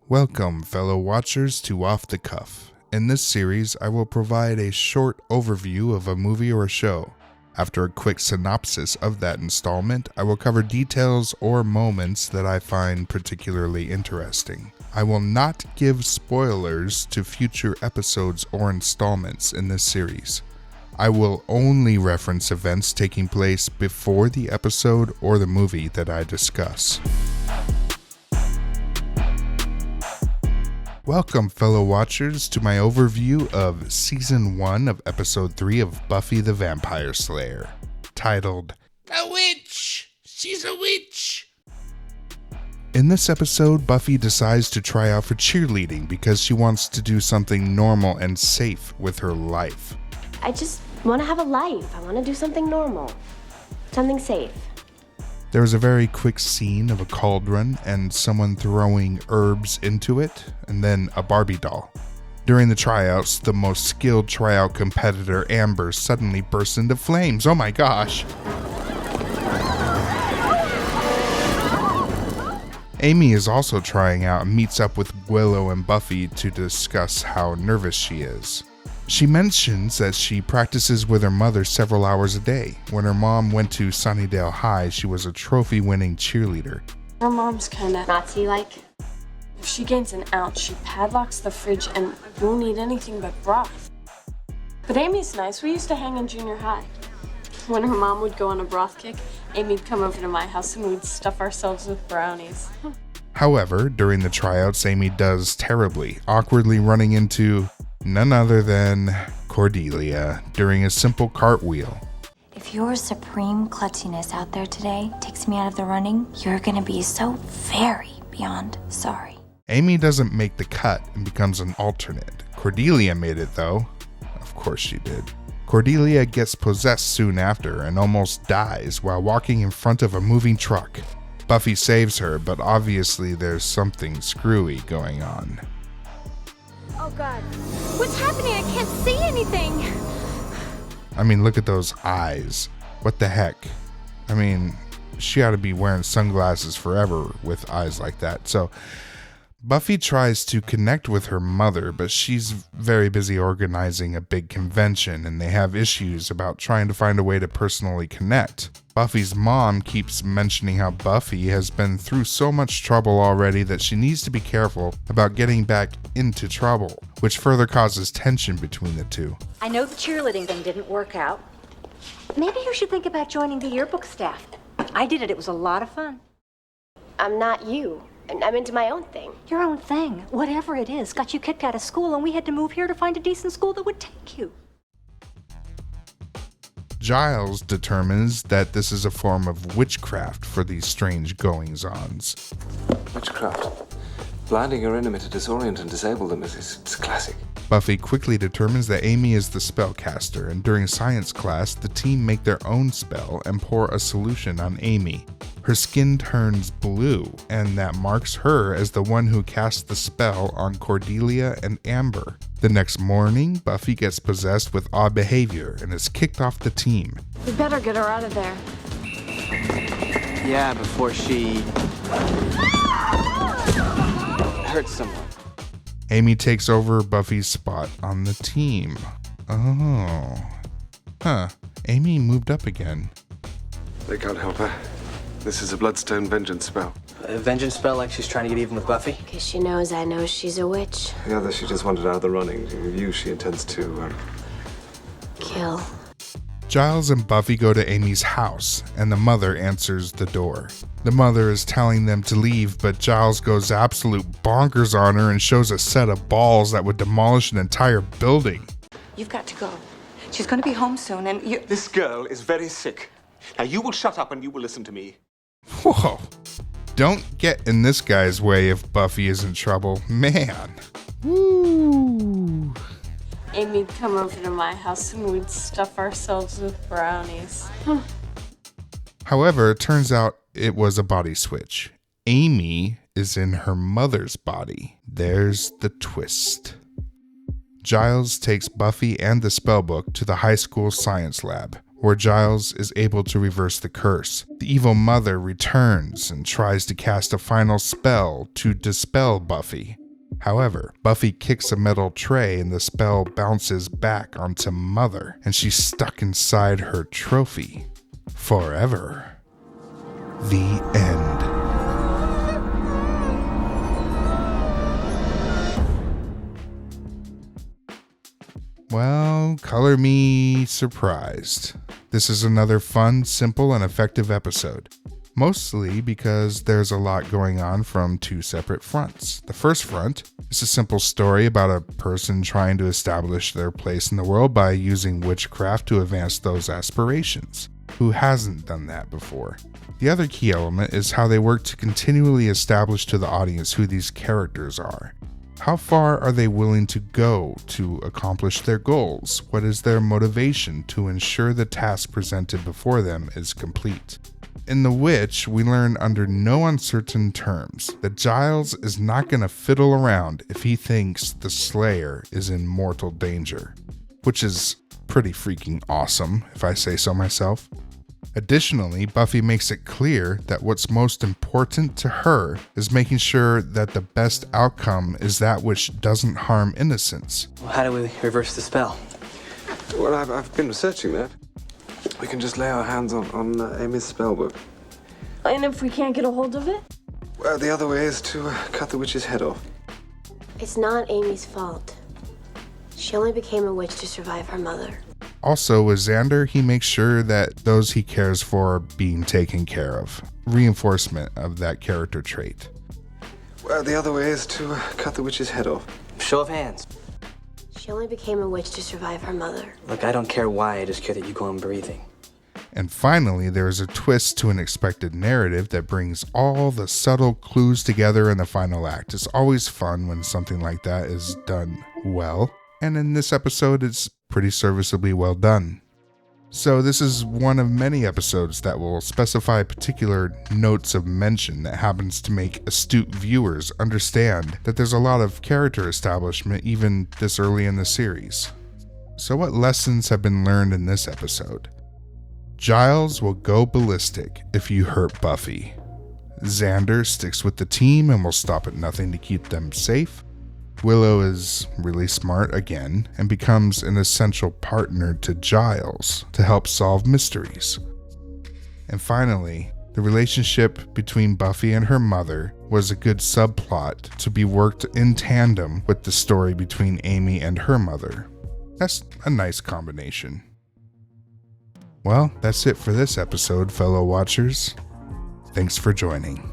Welcome, fellow watchers, to Off the Cuff. In this series, I will provide a short overview of a movie or show. After a quick synopsis of that installment, I will cover details or moments that I find particularly interesting. I will not give spoilers to future episodes or installments in this series. I will only reference events taking place before the episode or the movie that I discuss. Welcome, fellow watchers, to my overview of Season 1 of Episode 3 of Buffy the Vampire Slayer, titled, "A Witch! She's a Witch!" In this episode, Buffy decides to try out for cheerleading because she wants to do something normal and safe with her life. I just want to have a life. I want to do something normal. Something safe. There is a very quick scene of a cauldron and someone throwing herbs into it, and then a Barbie doll. During the tryouts, the most skilled tryout competitor, Amber, suddenly bursts into flames. Oh my gosh! Amy is also trying out and meets up with Willow and Buffy to discuss how nervous she is. She mentions that she practices with her mother several hours a day. When her mom went to Sunnydale High, she was a trophy-winning cheerleader. Her mom's kinda Nazi-like. If she gains an ounce, she padlocks the fridge and won't eat anything but broth. But Amy's nice. We used to hang in junior high. When her mom would go on a broth kick, Amy'd come over to my house and we'd stuff ourselves with brownies. However, during the tryouts, Amy does terribly, awkwardly running into none other than Cordelia during a simple cartwheel. If your supreme klutziness out there today takes me out of the running, you're gonna be so very beyond sorry. Amy doesn't make the cut and becomes an alternate. Cordelia made it though. Of course she did. Cordelia gets possessed soon after and almost dies while walking in front of a moving truck. Buffy saves her, but obviously there's something screwy going on. Oh God, what's happening? I can't see anything. I mean, look at those eyes. What the heck? I mean, she ought to be wearing sunglasses forever with eyes like that. So Buffy tries to connect with her mother, but she's very busy organizing a big convention and they have issues about trying to find a way to personally connect. Buffy's mom keeps mentioning how Buffy has been through so much trouble already that she needs to be careful about getting back into trouble, which further causes tension between the two. I know the cheerleading thing didn't work out. Maybe you should think about joining the yearbook staff. I did it. It was a lot of fun. I'm not you. I'm into my own thing. Your own thing, whatever it is, got you kicked out of school, and we had to move here to find a decent school that would take you. Giles determines that this is a form of witchcraft for these strange goings-ons. Witchcraft. Blinding your enemy to disorient and disable them is classic. Buffy quickly determines that Amy is the spellcaster, and during science class, the team make their own spell and pour a solution on Amy. Her skin turns blue, and that marks her as the one who cast the spell on Cordelia and Amber. The next morning, Buffy gets possessed with odd behavior and is kicked off the team. We better get her out of there. Yeah, before she hurts someone. Amy takes over Buffy's spot on the team. Oh. Huh. Amy moved up again. They can't help her. This is a Bloodstone vengeance spell. A vengeance spell like she's trying to get even with Buffy? Because she knows I know she's a witch. The other, she just wanted out of the running. With you, she intends to, Kill. Giles and Buffy go to Amy's house, and the mother answers the door. The mother is telling them to leave, but Giles goes absolute bonkers on her and shows a set of balls that would demolish an entire building. You've got to go. She's going to be home soon, and you... This girl is very sick. Now you will shut up and you will listen to me. Whoa. Don't get in this guy's way if Buffy is in trouble. Man. Woo. Amy'd come over to my house and we'd stuff ourselves with brownies. However, it turns out it was a body switch. Amy is in her mother's body. There's the twist. Giles takes Buffy and the spellbook to the high school science lab, where Giles is able to reverse the curse. The evil mother returns and tries to cast a final spell to dispel Buffy. However, Buffy kicks a metal tray and the spell bounces back onto Mother, and she's stuck inside her trophy forever. The end. Well, color me surprised. This is another fun, simple, and effective episode. Mostly because there's a lot going on from two separate fronts. The first front is a simple story about a person trying to establish their place in the world by using witchcraft to advance those aspirations. Who hasn't done that before? The other key element is how they work to continually establish to the audience who these characters are. How far are they willing to go to accomplish their goals? What is their motivation to ensure the task presented before them is complete? In The Witch, we learn under no uncertain terms that Giles is not going to fiddle around if he thinks the Slayer is in mortal danger, which is pretty freaking awesome, if I say so myself. Additionally, Buffy makes it clear that what's most important to her is making sure that the best outcome is that which doesn't harm innocents. Well, how do we reverse the spell? Well, I've been researching that. We can just lay our hands on Amy's spellbook. And if we can't get a hold of it? Well, the other way is to cut the witch's head off. It's not Amy's fault. She only became a witch to survive her mother. Also, with Xander, he makes sure that those he cares for are being taken care of. Reinforcement of that character trait. Well, the other way is to cut the witch's head off. Show of hands. She only became a witch to survive her mother. Look, I don't care why, I just care that you go on breathing. And finally, there is a twist to an expected narrative that brings all the subtle clues together in the final act. It's always fun when something like that is done well. And in this episode, it's pretty serviceably well done. So this is one of many episodes that will specify particular notes of mention that happens to make astute viewers understand that there's a lot of character establishment even this early in the series. So what lessons have been learned in this episode? Giles will go ballistic if you hurt Buffy. Xander sticks with the team and will stop at nothing to keep them safe. Willow is really smart again and becomes an essential partner to Giles to help solve mysteries. And finally, the relationship between Buffy and her mother was a good subplot to be worked in tandem with the story between Amy and her mother. That's a nice combination. Well, that's it for this episode, fellow watchers. Thanks for joining.